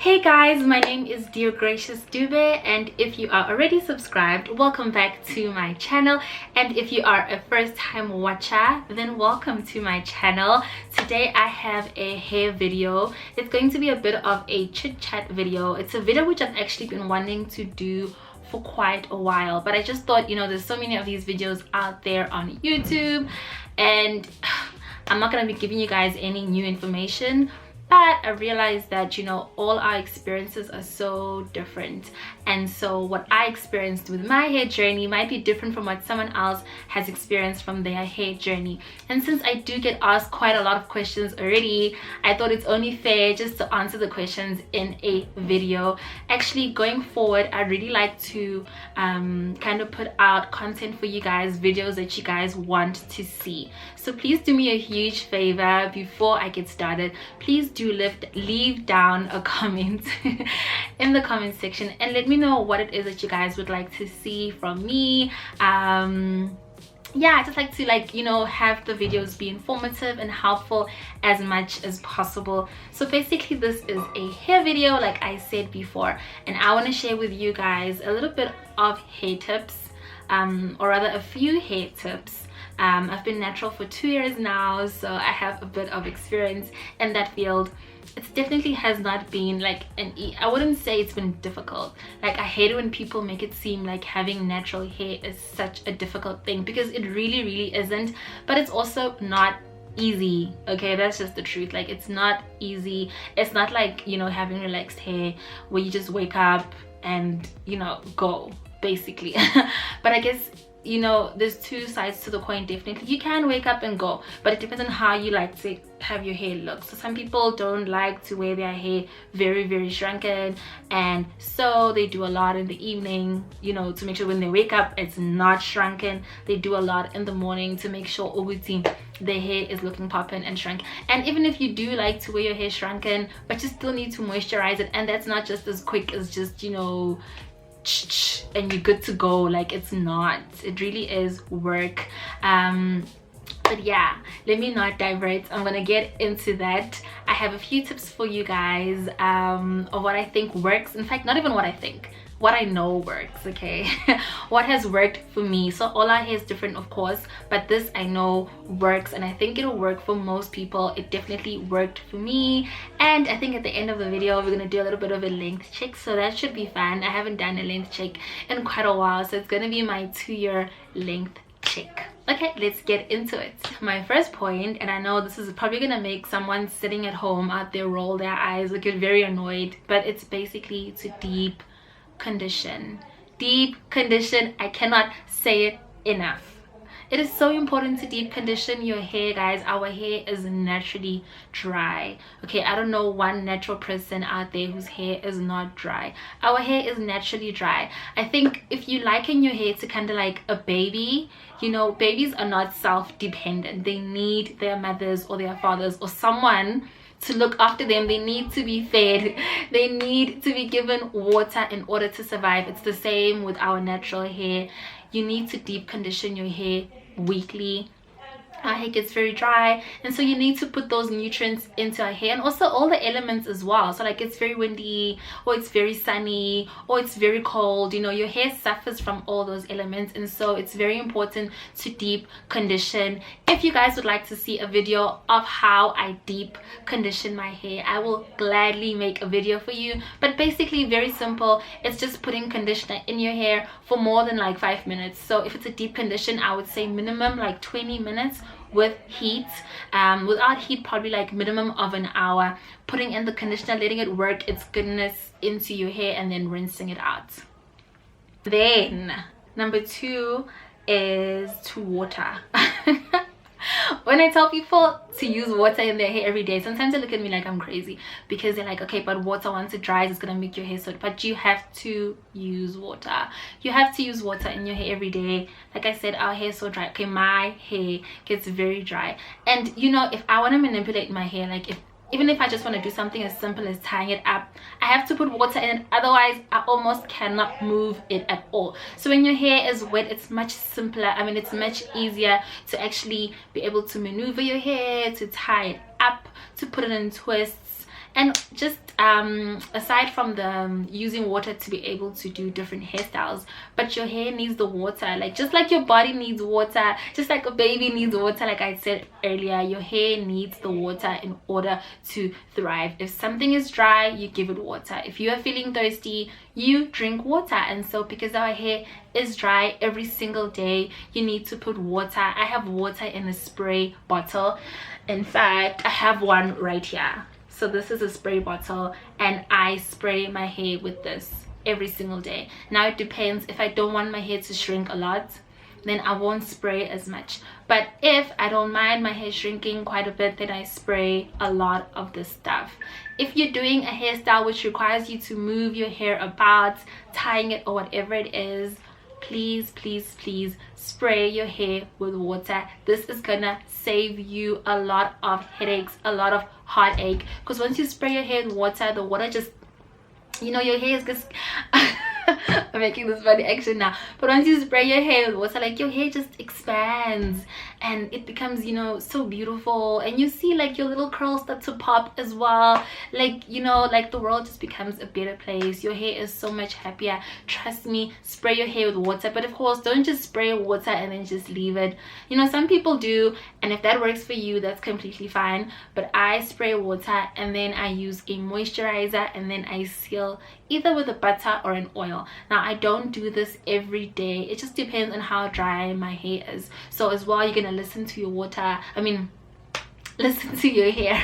Hey guys, my name is Deogracious Dube, and if you are already subscribed, welcome back to my channel. And if you are a first-time watcher, then welcome to my channel. Today I have a hair video. It's going to be a bit of a chit-chat video. It's a video which I've actually been wanting to do for quite a while, but I just thought, you know, there's so many of these videos out there on YouTube, and I'm not going to be giving you guys any new information. But I realized that, you know, all our experiences are so different, and so what I experienced with my hair journey might be different from what someone else has experienced from their hair journey. And since I do get asked quite a lot of questions already, I thought it's only fair just to answer the questions in a video. Actually, going forward, I really like to kind of put out content for you guys, videos that you guys want to see. So please do me a huge favor before I get started. Please do leave down a comment in the comment section and let me know what it is that you guys would like to see from me. Yeah, I just like to, you know, have the videos be informative and helpful as much as possible. So basically this is a hair video, like I said before, and I want to share with you guys a little bit of hair tips, or rather a few hair tips. I've been natural for 2 years now, so I have a bit of experience in that field. It definitely has not been like I wouldn't say it's been difficult. Like, I hate it when people make it seem like having natural hair is such a difficult thing, because it really isn't. But it's also not easy, okay? That's just the truth. Like, it's not easy. It's not like, you know, having relaxed hair where you just wake up and, you know, go basically. But I guess, you know, there's two sides to the coin. Definitely you can wake up and go, but it depends on how you like to have your hair look. So some people don't like to wear their hair very shrunken, and so they do a lot in the evening, you know, to make sure when they wake up it's not shrunken. They do a lot in the morning to make sure their hair is looking poppin' and shrunk. And even if you do like to wear your hair shrunken, but you still need to moisturize it, and that's not just as quick as just, you know, and you're good to go. Like, it's not, it really is work. But yeah, let me not divert. I'm gonna get into that. I have a few tips for you guys of what I think works. In fact, not even what I think, what I know works, okay? What has worked for me. So all our hair is different, of course, but this I know works, and I think it'll work for most people. It definitely worked for me. And I think at the end of the video we're gonna do a little bit of a length check, so that should be fun. I haven't done a length check in quite a while, so it's gonna be my 2-year length check. Okay, let's get into it. My first point, and I know this is probably gonna make someone sitting at home out there roll their eyes or get very annoyed, but it's basically to deep condition. I cannot say it enough. It is so important to deep condition your hair, guys. Our hair is naturally dry, okay? I don't know one natural person out there whose hair is not dry. Our hair is naturally dry. I think if you liken your hair to kind of like a baby, you know, babies are not self-dependent. They need their mothers or their fathers or someone to look after them. They need to be fed, they need to be given water in order to survive. It's the same with our natural hair. You need to deep condition your hair weekly. Our hair gets very dry, and so you need to put those nutrients into our hair, and also all the elements as well. So like, it's very windy, or it's very sunny, or it's very cold, you know, your hair suffers from all those elements, and so it's very important to deep condition. If you guys would like to see a video of how I deep condition my hair, I will gladly make a video for you. But basically very simple. It's just putting conditioner in your hair for more than like 5 minutes. So if it's a deep condition, I would say minimum like 20 minutes with heat. Without heat, probably like minimum of an hour. Putting in the conditioner, letting it work its goodness into your hair, and then rinsing it out. Then number 2 is to water. When I tell people to use water in their hair every day, sometimes they look at me like I'm crazy, because they're like, okay, but water, once it dries, it's gonna make your hair soaked. But you have to use water. You have to use water in your hair every day. Like I said, our hair is so dry. Okay, my hair gets very dry, and you know, if I want to manipulate my hair, like even if I just want to do something as simple as tying it up, I have to put water in it. Otherwise, I almost cannot move it at all. So when your hair is wet, it's much simpler. I mean, it's much easier to actually be able to maneuver your hair, to tie it up, to put it in twists, and just aside from the using water to be able to do different hairstyles, but your hair needs the water, like just like your body needs water, just like a baby needs water. Like I said earlier, your hair needs the water in order to thrive. If something is dry, you give it water. If you are feeling thirsty, you drink water. And so because our hair is dry every single day, you need to put water. I have water in a spray bottle. In fact, I have one right here. So this is a spray bottle, and I spray my hair with this every single day. Now it depends. If I don't want my hair to shrink a lot, then I won't spray as much. But if I don't mind my hair shrinking quite a bit, then I spray a lot of this stuff. If you're doing a hairstyle which requires you to move your hair about, tying it or whatever it is, please spray your hair with water. This is gonna save you a lot of headaches, a lot of heartache, because once you spray your hair with water, the water just, you know, your hair is just I'm making this funny action now, but once you spray your hair with water, like your hair just expands and it becomes, you know, so beautiful, and you see like your little curls start to pop as well. Like, you know, like the world just becomes a better place. Your hair is so much happier. Trust me, spray your hair with water, but of course don't just spray water and then just leave it. You know, some people do, and if that works for you, that's completely fine. But I spray water and then I use a moisturizer, and then I seal either with a butter or an oil. Now I don't do this every day, it just depends on how dry my hair is. So as well, you're gonna listen to your water, listen to your hair.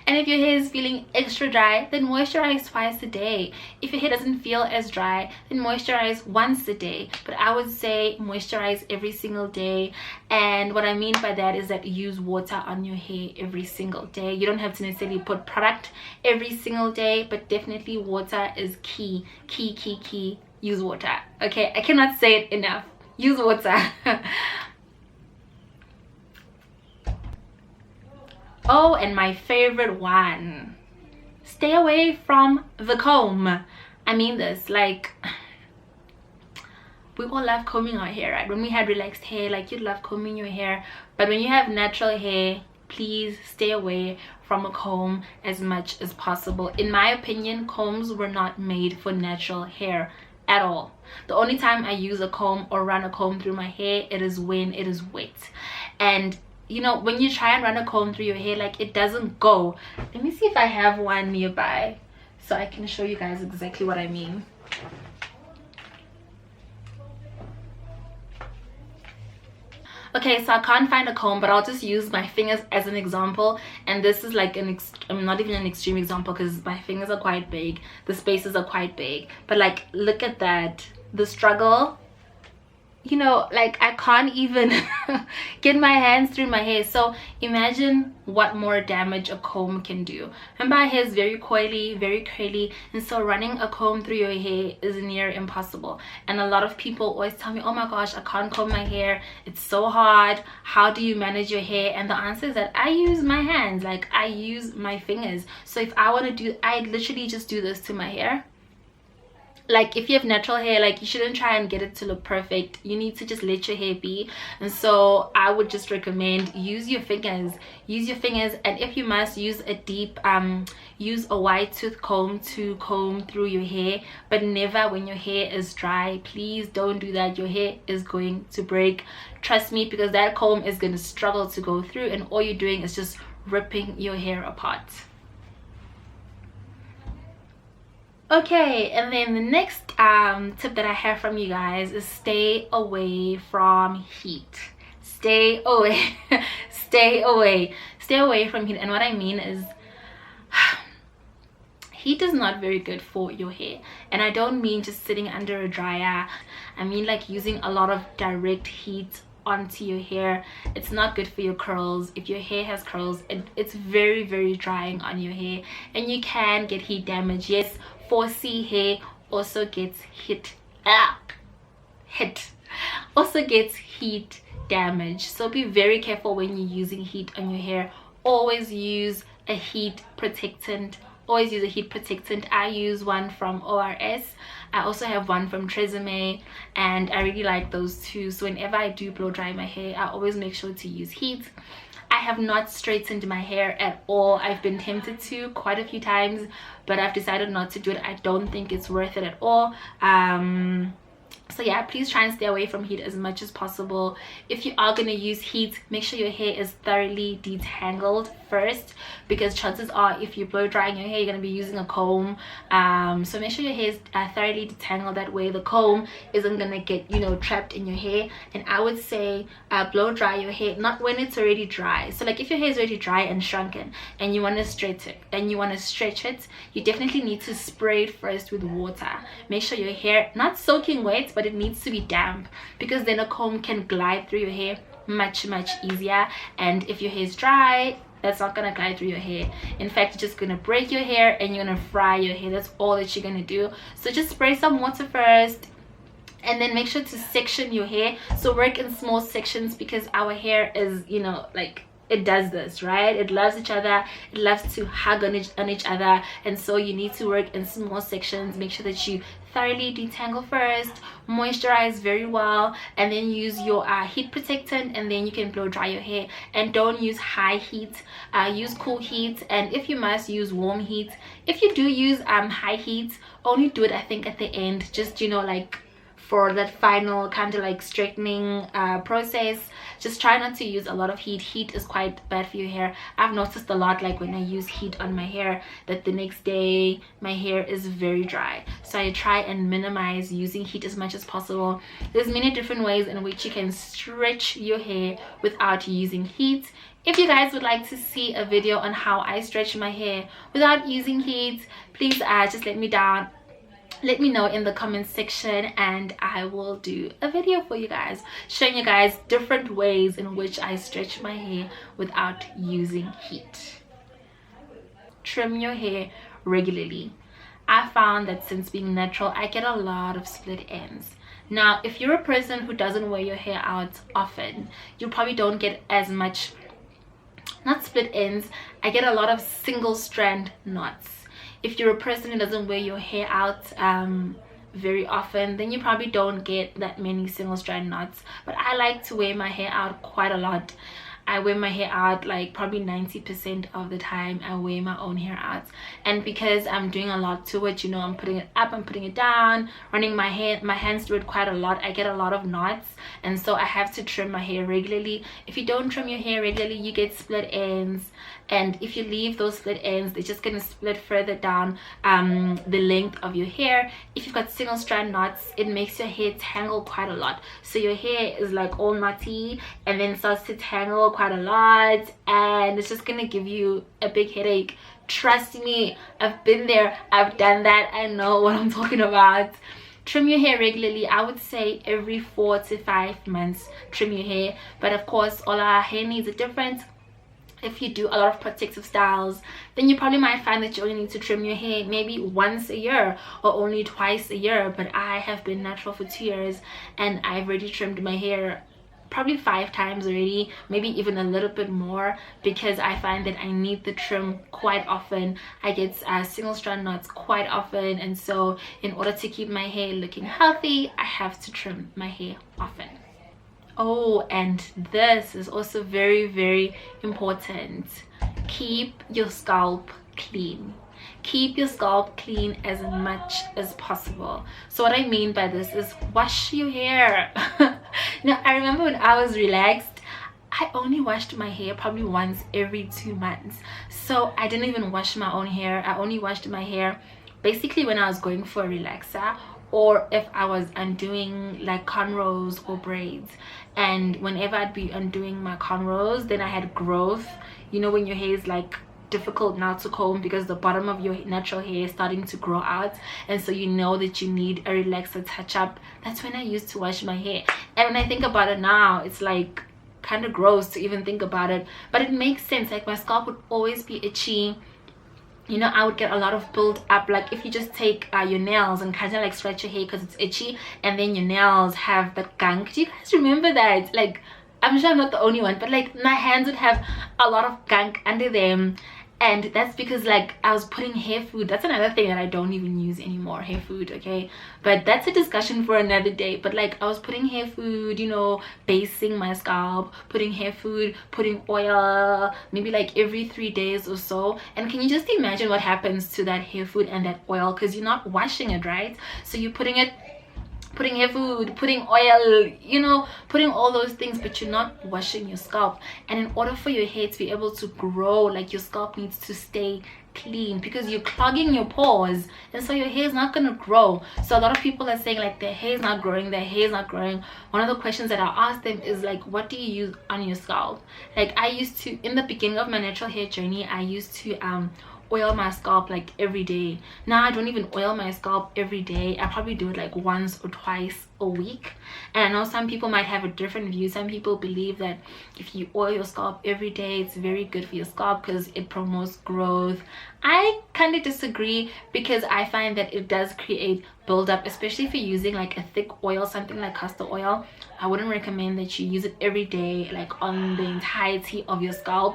And if your hair is feeling extra dry, then moisturize twice a day. If your hair doesn't feel as dry, then moisturize once a day. But I would say moisturize every single day. And what I mean by that is that use water on your hair every single day. You don't have to necessarily put product every single day, but definitely water is key. Use water. Okay, I cannot say it enough. Use water. Oh, and my favorite one, stay away from the comb. I mean this, like, we all love combing our hair, right? When we had relaxed hair, like, you love combing your hair, but when you have natural hair, please stay away from a comb as much as possible. In my opinion, combs were not made for natural hair at all. The only time I use a comb or run a comb through my hair, it is when it is wet. And you know, when you try and run a comb through your hair, like, it doesn't go. Let me see if I have one nearby so I can show you guys exactly what I mean. Okay, so I can't find a comb, but I'll just use my fingers as an example. And this is like not even an extreme example, because my fingers are quite big, the spaces are quite big, but like, look at that, the struggle. You know, like, I can't even get my hands through my hair. So imagine what more damage a comb can do. And my hair is very coily, very curly, and so running a comb through your hair is near impossible. And a lot of people always tell me, oh my gosh, I can't comb my hair, it's so hard, how do you manage your hair? And the answer is that I use my hands, like, I use my fingers. So if I want to do, I literally just do this to my hair. Like, if you have natural hair, like, you shouldn't try and get it to look perfect. You need to just let your hair be. And so I would just recommend use your fingers. And if you must, use a deep use a wide tooth comb to comb through your hair, but never when your hair is dry. Please don't do that. Your hair is going to break, trust me, because that comb is going to struggle to go through, and all you're doing is just ripping your hair apart. Okay, and then the next tip that I have from you guys is stay away from heat. Stay away from heat. And what I mean is, heat is not very good for your hair. And I don't mean just sitting under a dryer. I mean like using a lot of direct heat onto your hair. It's not good for your curls. If your hair has curls, it's very drying on your hair, and you can get heat damage. Yes, 4C hair also gets also gets heat damage. So be very careful when you're using heat on your hair. Always use a heat protectant. I use one from ORS. I also have one from Tresemme, and I really like those two. So whenever I do blow dry my hair, I always make sure to use heat. I have not straightened my hair at all. I've been tempted to quite a few times, but I've decided not to do it. I don't think it's worth it at all. So yeah, please try and stay away from heat as much as possible. If you are going to use heat, make sure your hair is thoroughly detangled first, because chances are if you blow drying your hair, you're going to be using a comb. So make sure your hair is thoroughly detangled. That way the comb isn't going to get, you know, trapped in your hair. And I would say blow dry your hair not when it's already dry. So like if your hair is already dry and shrunken and you want to stretch it, you definitely need to spray it first with water. Make sure your hair not soaking wet, but it needs to be damp, because then a comb can glide through your hair much easier. And if your hair is dry, that's not gonna glide through your hair. In fact, it's just gonna break your hair and you're gonna fry your hair. That's all that you're gonna do. So just spray some water first, and then make sure to section your hair. So work in small sections, because our hair is, you know, like, it does this, right? It loves each other, it loves to hug on each other, and so you need to work in small sections. Make sure that you thoroughly detangle first, moisturize very well, and then use your heat protectant, and then you can blow dry your hair. And don't use high heat, use cool heat, and if you must, use warm heat. If you do use high heat, only do it, I think, at the end, just, you know, like for that final kind of like straightening process. Just try not to use a lot of heat. Heat is quite bad for your hair. I've noticed a lot, like when I use heat on my hair, that the next day my hair is very dry. So I try and minimize using heat as much as possible. There's many different ways in which you can stretch your hair without using heat. If you guys would like to see a video on how I stretch my hair without using heat, please just let me know in the comment section, and I will do a video for you guys showing you guys different ways in which I stretch my hair without using heat. Trim your hair regularly. I found that since being natural, I get a lot of split ends. Now, if you're a person who doesn't wear your hair out often, you probably don't get as much, not split ends, I get a lot of single strand knots. If you're a person who doesn't wear your hair out very often, then you probably don't get that many single strand knots. But I like to wear my hair out quite a lot. I wear my hair out like probably 90% of the time. I wear my own hair out, and because I'm doing a lot to it, you know, I'm putting it up, I'm putting it down, running my hands through it quite a lot, I get a lot of knots, and so I have to trim my hair regularly. If you don't trim your hair regularly, you get split ends, and if you leave those split ends, they're just gonna split further down the length of your hair. If you've got single strand knots, it makes your hair tangle quite a lot, so your hair is like all knotty and then starts to tangle quite a lot, and it's just gonna give you a big headache. Trust me, I've been there, I've done that, I know what I'm talking about. Trim your hair regularly. I would say every 4 to 5 months trim your hair, but of course all our hair needs are different. If you do a lot of protective styles, then you probably might find that you only need to trim your hair maybe once a year or only twice a year. But I have been natural for 2 years, and I've already trimmed my hair probably 5 times already, maybe even a little bit more, because I find that I need the trim quite often. I get single strand knots quite often, and so in order to keep my hair looking healthy, I have to trim my hair often. Oh, and this is also very important. Keep your scalp clean. Keep your scalp clean as much as possible. So what I mean by this is wash your hair. Now, I remember when I was relaxed, I only washed my hair probably once every 2 months. So I didn't even wash my own hair. I only washed my hair basically when I was going for a relaxer, or if I was undoing like cornrows or braids. And whenever I'd be undoing my cornrows, then I had growth. You know, when your hair is like difficult now to comb because the bottom of your natural hair is starting to grow out, and so you know that you need a relaxer touch up. That's when I used to wash my hair. And when I think about it now, it's like kind of gross to even think about it, but it makes sense. Like my scalp would always be itchy. You know, I would get a lot of build up. Like if you just take your nails and kind of like scratch your hair because it's itchy, and then your nails have that gunk. Do you guys remember that? Like, I'm sure I'm not the only one, but like my hands would have a lot of gunk under them, And that's because like I was putting hair food. That's another thing that I don't even use anymore, hair food, okay? But that's a discussion for another day. But like I was putting hair food, you know, basing my scalp, putting hair food, putting oil, maybe like every 3 days or so. And can you just imagine what happens to that hair food and that oil, because you're not washing it, right? So you're putting hair food, putting oil, you know, putting all those things, but you're not washing your scalp. And in order for your hair to be able to grow, like your scalp needs to stay clean, because you're clogging your pores, and so your hair is not going to grow. So a lot of people are saying like their hair is not growing, their hair is not growing. One of the questions that I ask them is like, what do you use on your scalp? Like I used to, in the beginning of my natural hair journey, I used to oil my scalp like every day. Now I don't even oil my scalp every day. I probably do it like once or twice a week. And I know some people might have a different view. Some people believe that if you oil your scalp every day, it's very good for your scalp because it promotes growth. I kind of disagree, because I find that it does create buildup, especially if you're using like a thick oil, something like castor oil. I wouldn't recommend that you use it every day, like on the entirety of your scalp.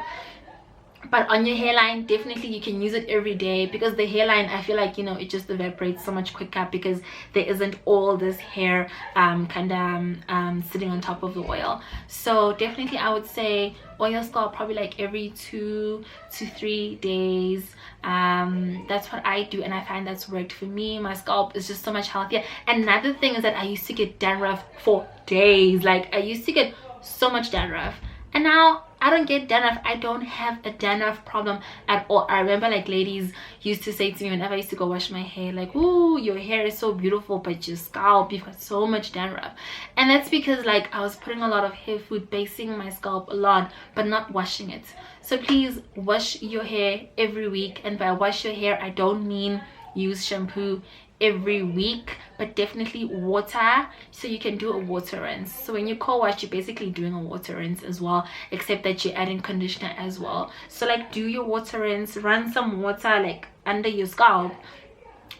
But on your hairline, definitely you can use it every day, because the hairline, I feel like, you know, it just evaporates so much quicker because there isn't all this hair sitting on top of the oil. So definitely I would say oil scalp probably like every 2 to 3 days. That's what I do, and I find that's worked for me. My scalp is just so much healthier. Another thing is that I used to get dandruff for days. Like I used to get so much dandruff, and now I don't get dandruff. I don't have a dandruff problem at all. I remember like ladies used to say to me whenever I used to go wash my hair, like, ooh, your hair is so beautiful, but your scalp, you've got so much dandruff. And that's because like I was putting a lot of hair food, basing my scalp a lot, but not washing it. So please wash your hair every week. And by wash your hair, I don't mean use shampoo every week, but definitely water. So you can do a water rinse. So when you co-wash, you're basically doing a water rinse as well, except that you're adding conditioner as well. So like do your water rinse, run some water like under your scalp,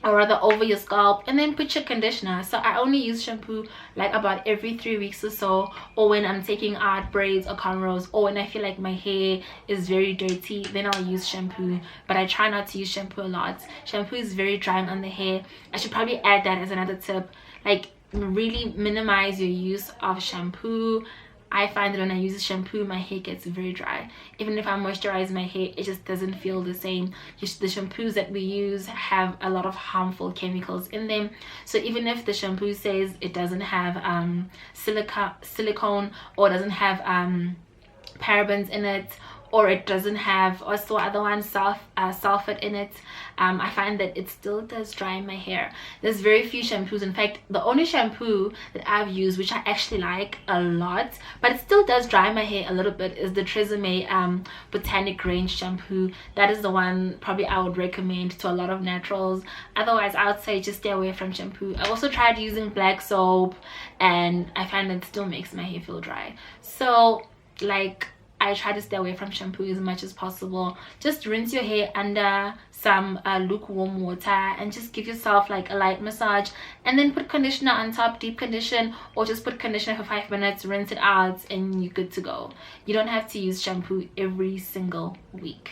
or rather over your scalp, and then put your conditioner. So I only use shampoo like about every 3 weeks or so, or when I'm taking out braids or cornrows, or when I feel like my hair is very dirty, then I'll use shampoo. But I try not to use shampoo a lot. Shampoo is very drying on the hair. I should probably add that as another tip, like really minimize your use of shampoo. I find that when I use shampoo, my hair gets very dry. Even if I moisturize my hair, it just doesn't feel the same. The shampoos that we use have a lot of harmful chemicals in them. So even if the shampoo says it doesn't have silicone, or doesn't have parabens in it, or it doesn't have also other ones sulfate in it, I find that it still does dry my hair. There's very few shampoos. In fact, the only shampoo that I've used, which I actually like a lot, but it still does dry my hair a little bit, is the Tresemme Botanic Range shampoo. That is the one probably I would recommend to a lot of naturals. Otherwise, I would say just stay away from shampoo. I also tried using black soap, and I find that it still makes my hair feel dry. So like I try to stay away from shampoo as much as possible. Just rinse your hair under some lukewarm water, and just give yourself like a light massage, and then put conditioner on top, deep condition, or just put conditioner for 5 minutes, rinse it out, and you're good to go. You don't have to use shampoo every single week.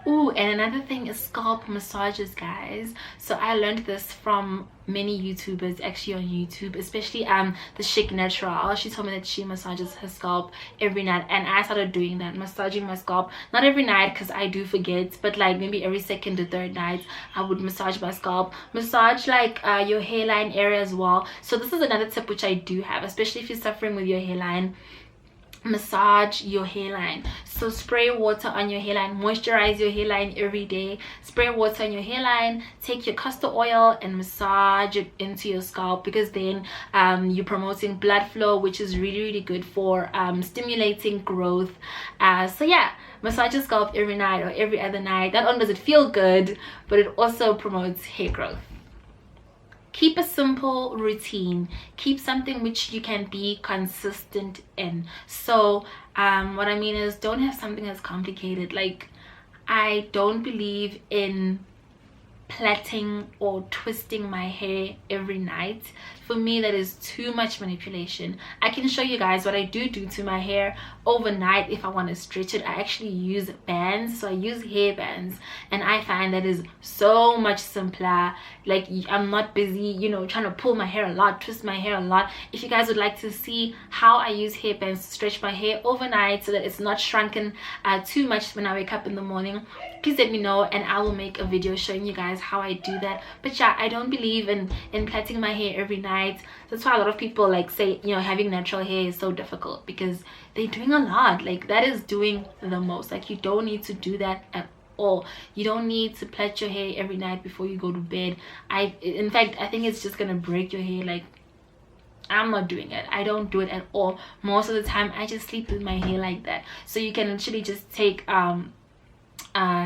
Ooh, and another thing is scalp massages, guys. So I learned this from many YouTubers actually on YouTube, especially the Chic Natural. She told me that she massages her scalp every night, and I started doing that, massaging my scalp. Not every night, because I do forget, but like maybe every second or third night I would massage my scalp. Massage like your hairline area as well. So this is another tip which I do have, especially if you're suffering with your hairline. Massage your hairline. So spray water on your hairline, moisturize your hairline every day, spray water on your hairline, take your castor oil and massage it into your scalp, because then you're promoting blood flow, which is really good for stimulating growth. So yeah, massage your scalp every night or every other night. Not only does it feel good, but it also promotes hair growth. Keep a simple routine. Keep something which you can be consistent in. So what I mean is, don't have something that's complicated. Like, I don't believe in plaiting or twisting my hair every night. For me, that is too much manipulation. I can show you guys what I do to my hair overnight. If I want to stretch it, I actually use bands. So I use hair bands, and I find that is so much simpler. Like, I'm not busy, you know, trying to pull my hair a lot, twist my hair a lot. If you guys would like to see how I use hair bands to stretch my hair overnight so that it's not shrunken too much when I wake up in the morning, please let me know, and I will make a video showing you guys how I do that. But yeah, I don't believe in plaiting my hair every night. That's why a lot of people like say, you know, having natural hair is so difficult, because they're doing a lot. Like, that is doing the most. Like, you don't need to do that at all. You don't need to plait your hair every night before you go to bed. In fact, I think it's just gonna break your hair. Like, I'm not doing it. I don't do it at all. Most of the time I just sleep with my hair like that. So you can actually just take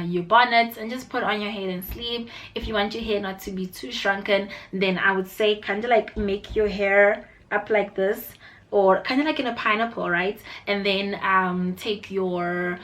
your bonnets and just put on your hair and sleep. If you want your hair not to be too shrunken, then I would say kind of like make your hair up like this, or kind of like in a pineapple, right? And then take your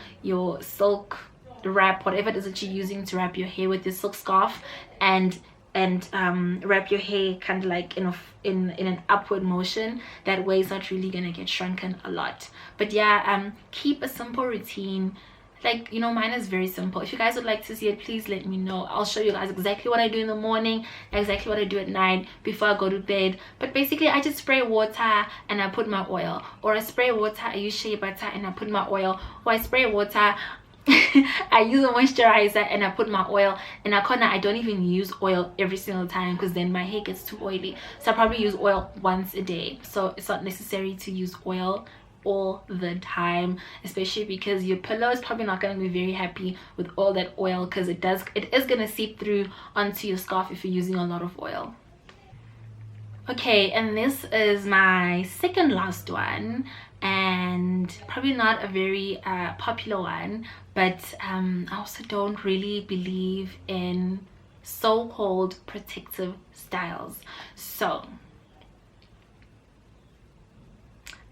silk wrap, whatever it is that you're using to wrap your hair with, your silk scarf, and wrap your hair kind of like in an upward motion. That way it's not really gonna get shrunken a lot. But yeah, keep a simple routine. Like, you know, mine is very simple. If you guys would like to see it, please let me know. I'll show you guys exactly what I do in the morning, exactly what I do at night before I go to bed. But basically, I just spray water and I put my oil, or I spray water, I use shea butter and I put my oil, or I spray water I use a moisturizer and I put my oil. And I don't even use oil every single time, because then my hair gets too oily. So I probably use oil once a day. So it's not necessary to use oil all the time, especially because your pillow is probably not going to be very happy with all that oil, because it is going to seep through onto your scarf if you're using a lot of oil. Okay, and this is my second last one, and probably not a very popular one, but I also don't really believe in so-called protective styles. So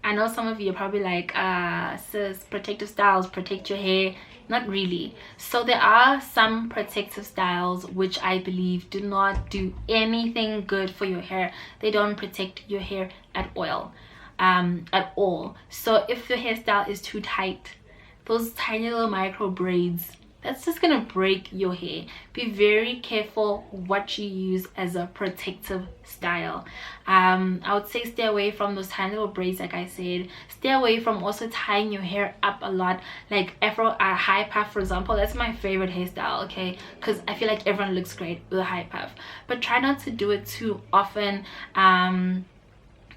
I know some of you are probably like, sis, protective styles protect your hair. Not really. So there are some protective styles which I believe do not do anything good for your hair. They don't protect your hair at all. So if your hairstyle is too tight, those tiny little micro braids, that's just gonna break your hair. Be very careful what you use as a protective style. I would say stay away from those tiny little braids, like I said. Stay away from also tying your hair up a lot, like afro high puff, for example. That's my favorite hairstyle, okay, because I feel like everyone looks great with a high puff. But try not to do it too often.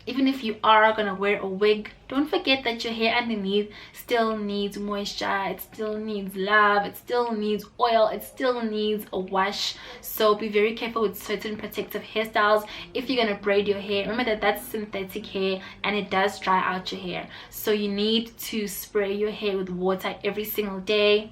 Even if you are gonna wear a wig, don't forget that your hair underneath still needs moisture, it still needs love, it still needs oil, it still needs a wash. So be very careful with certain protective hairstyles. If you're gonna braid your hair, remember that that's synthetic hair and it does dry out your hair. So you need to spray your hair with water every single day.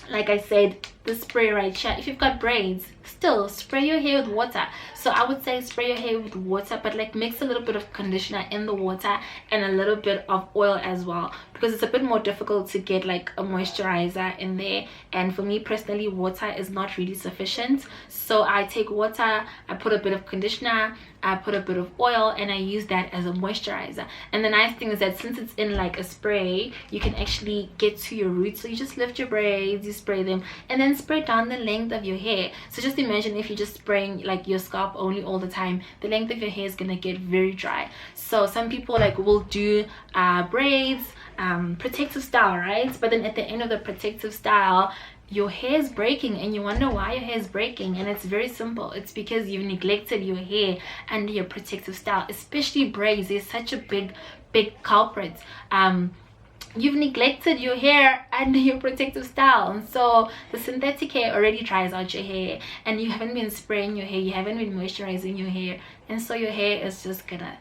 Like I said, the spray right here, if you've got braids, still spray your hair with water. So I would say spray your hair with water, but like mix a little bit of conditioner in the water and a little bit of oil as well, because it's a bit more difficult to get like a moisturizer in there. And for me personally, water is not really sufficient. So I take water, I put a bit of conditioner, I put a bit of oil, and I use that as a moisturizer. And the nice thing is that since it's in like a spray, you can actually get to your roots. So you just lift your braids, you spray them, and then spray down the length of your hair. So just imagine if you're just spraying like your scalp only all the time, the length of your hair is gonna get very dry. So some people like will do braids, protective style, right? But then at the end of the protective style, your hair is breaking and you wonder why your hair is breaking. And it's very simple. It's because you've neglected your hair under your protective style, especially braids. They're such a big culprit. You've neglected your hair under your protective style, and so the synthetic hair already dries out your hair, and you haven't been spraying your hair, you haven't been moisturizing your hair, and so your hair is just gonna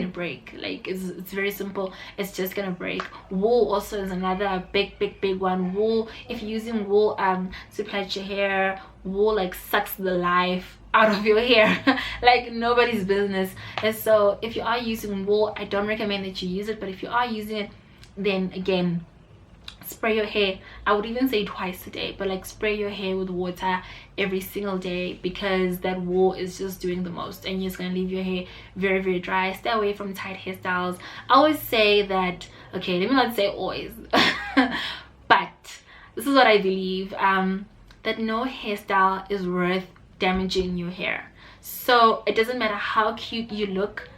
break. Like it's very simple, it's just gonna break. Wool also is another big one. Wool, if you're using wool to plait your hair, wool like sucks the life out of your hair like nobody's business. And so if you are using wool, I don't recommend that you use it, but if you are using it, then again, spray your hair. I would even say twice a day, but like spray your hair with water every single day, because that wool is just doing the most and you're just gonna leave your hair very, very dry. Stay away from tight hairstyles. I always say that, okay, let me not say always, but this is what I believe, that no hairstyle is worth damaging your hair. So it doesn't matter how cute you look,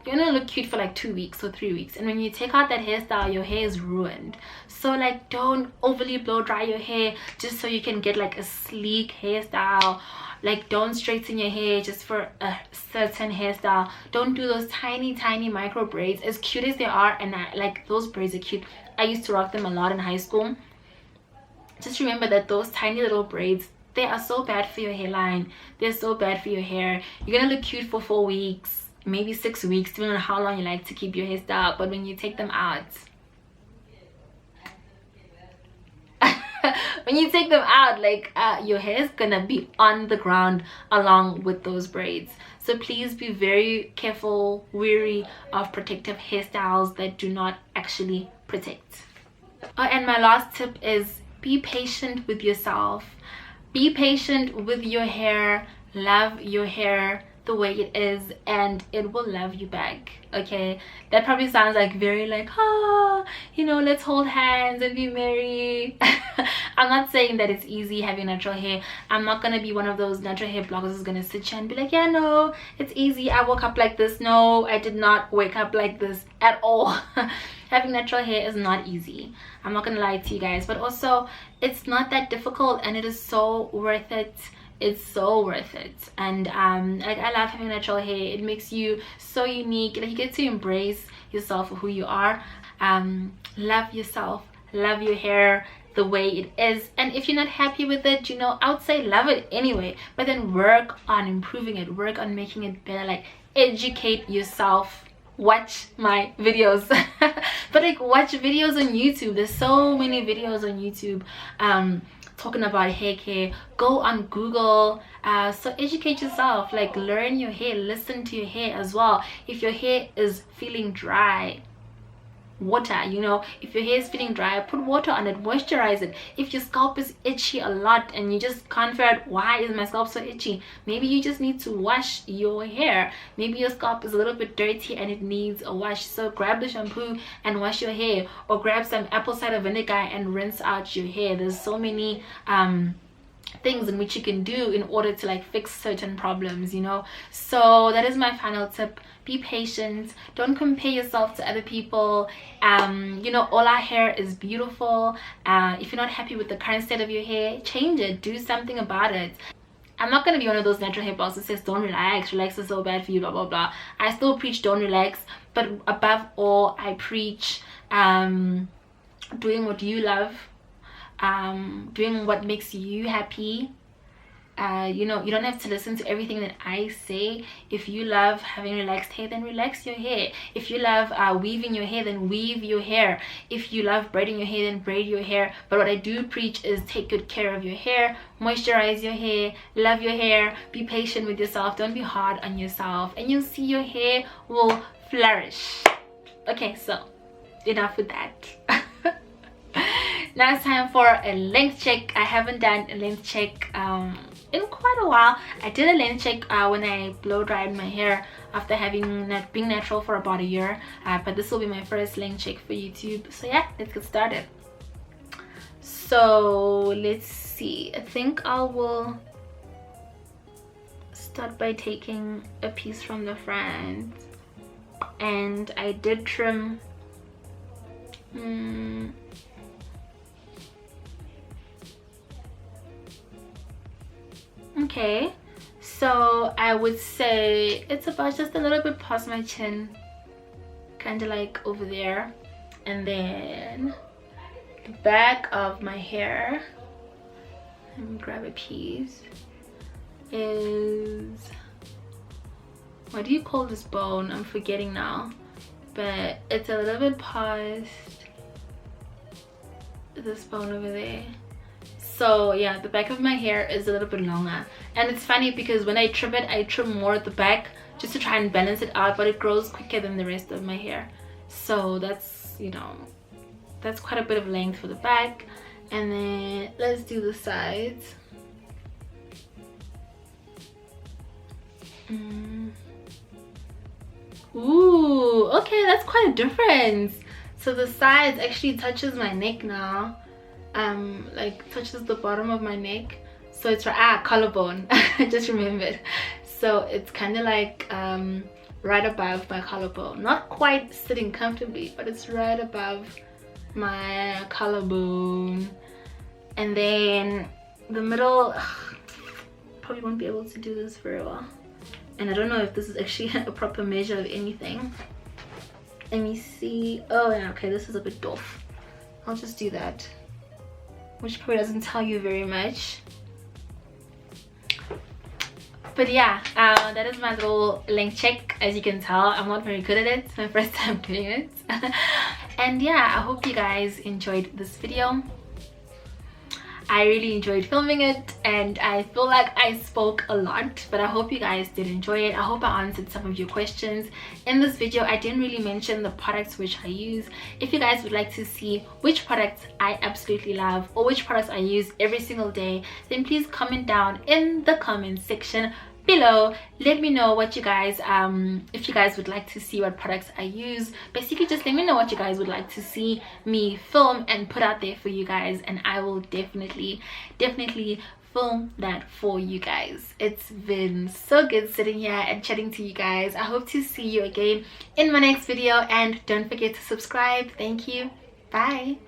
you're gonna look cute for like 2 weeks or 3 weeks, and when you take out that hairstyle, your hair is ruined. So like, don't overly blow dry your hair just so you can get like a sleek hairstyle. Like, don't straighten your hair just for a certain hairstyle. Don't do those tiny micro braids, as cute as they are, and like those braids are cute. I used to rock them a lot in high school. Just remember that those tiny little braids, they are so bad for your hairline. They're so bad for your hair. You're gonna look cute for 4 weeks, maybe 6 weeks, depending on how long you like to keep your hairstyle, but when you take them out, when you take them out, like your hair is gonna be on the ground along with those braids. So please be very careful, wary of protective hairstyles that do not actually protect. Oh, and my last tip is be patient with yourself. Be patient with your hair. Love your hair the way it is, and it will love you back. Okay, that probably sounds like very like, oh, you know, let's hold hands and be married. I'm not saying that it's easy having natural hair. I'm not gonna be one of those natural hair bloggers who's gonna sit here and be like, yeah, no, it's easy, I woke up like this. No, I did not wake up like this at all. Having natural hair is not easy. I'm not gonna lie to you guys, but also it's not that difficult, and it is so worth it. It's so worth it. And like, I love having natural hair. It makes you so unique. Like, you get to embrace yourself for who you are. Love yourself, love your hair the way it is, and if you're not happy with it, you know, I would say love it anyway, but then work on improving it, work on making it better. Like, educate yourself. Watch my videos. But like, watch videos on YouTube. There's so many videos on YouTube talking about hair care. Go on Google. So educate yourself. Like, learn your hair, listen to your hair as well. If your hair is feeling dry, water, you know, if your hair is feeling dry, put water on it, moisturize it. If your scalp is itchy a lot and you just can't figure out why is my scalp so itchy, maybe you just need to wash your hair. Maybe your scalp is a little bit dirty and it needs a wash, so grab the shampoo and wash your hair, or grab some apple cider vinegar and rinse out your hair. There's so many things in which you can do in order to like fix certain problems, you know. So that is my final tip. Be patient. Don't compare yourself to other people. You know, all our hair is beautiful. If you're not happy with the current state of your hair, change it, do something about it. I'm not going to be one of those natural hair bloggers that says don't relax, relax is so bad for you, blah blah blah. I still preach don't relax, but above all, I preach doing what you love, doing what makes you happy. You know, you don't have to listen to everything that I say. If you love having relaxed hair, then relax your hair. If you love weaving your hair, then weave your hair. If you love braiding your hair, then braid your hair. But what I do preach is take good care of your hair, moisturize your hair, love your hair, be patient with yourself, don't be hard on yourself, and you'll see your hair will flourish. Okay, so enough with that. Now it's time for a length check. I haven't done a length check in quite a while. I did a length check when I blow dried my hair after having being natural for about a year, but this will be my first length check for YouTube. So yeah, let's get started. So let's see, I think I will start by taking a piece from the front, and I did trim okay, so I would say it's about just a little bit past my chin, kind of like over there. And then the back of my hair, let me grab a piece, is, what do you call this bone? I'm forgetting now, but it's a little bit past this bone over there. So yeah, the back of my hair is a little bit longer, and it's funny because when I trim it, I trim more at the back just to try and balance it out, but it grows quicker than the rest of my hair. So that's, you know, that's quite a bit of length for the back. And then let's do the sides. Ooh, okay, that's quite a difference. So the sides actually touches my neck now, like touches the bottom of my neck. So it's collarbone. I just remembered. So it's kind of like right above my collarbone, not quite sitting comfortably, but it's right above my collarbone. And then the middle, probably won't be able to do this very well, and I don't know if this is actually a proper measure of anything. Let me see. Oh yeah, okay, this is a bit off. I'll just do that, which probably doesn't tell you very much. But yeah, that is my little length check. As you can tell, I'm not very good at it. It's my first time doing it. And yeah, I hope you guys enjoyed this video. I really enjoyed filming it, and I feel like I spoke a lot, but I hope you guys did enjoy it. I hope I answered some of your questions in this video. I didn't really mention the products which I use. If you guys would like to see which products I absolutely love or which products I use every single day, then please comment down in the comment section below. Let me know what you guys if you guys would like to see what products I use. Basically, just let me know what you guys would like to see me film and put out there for you guys, and I will definitely film that for you guys. It's been so good sitting here and chatting to you guys. I hope to see you again in my next video, and don't forget to subscribe. Thank you. Bye.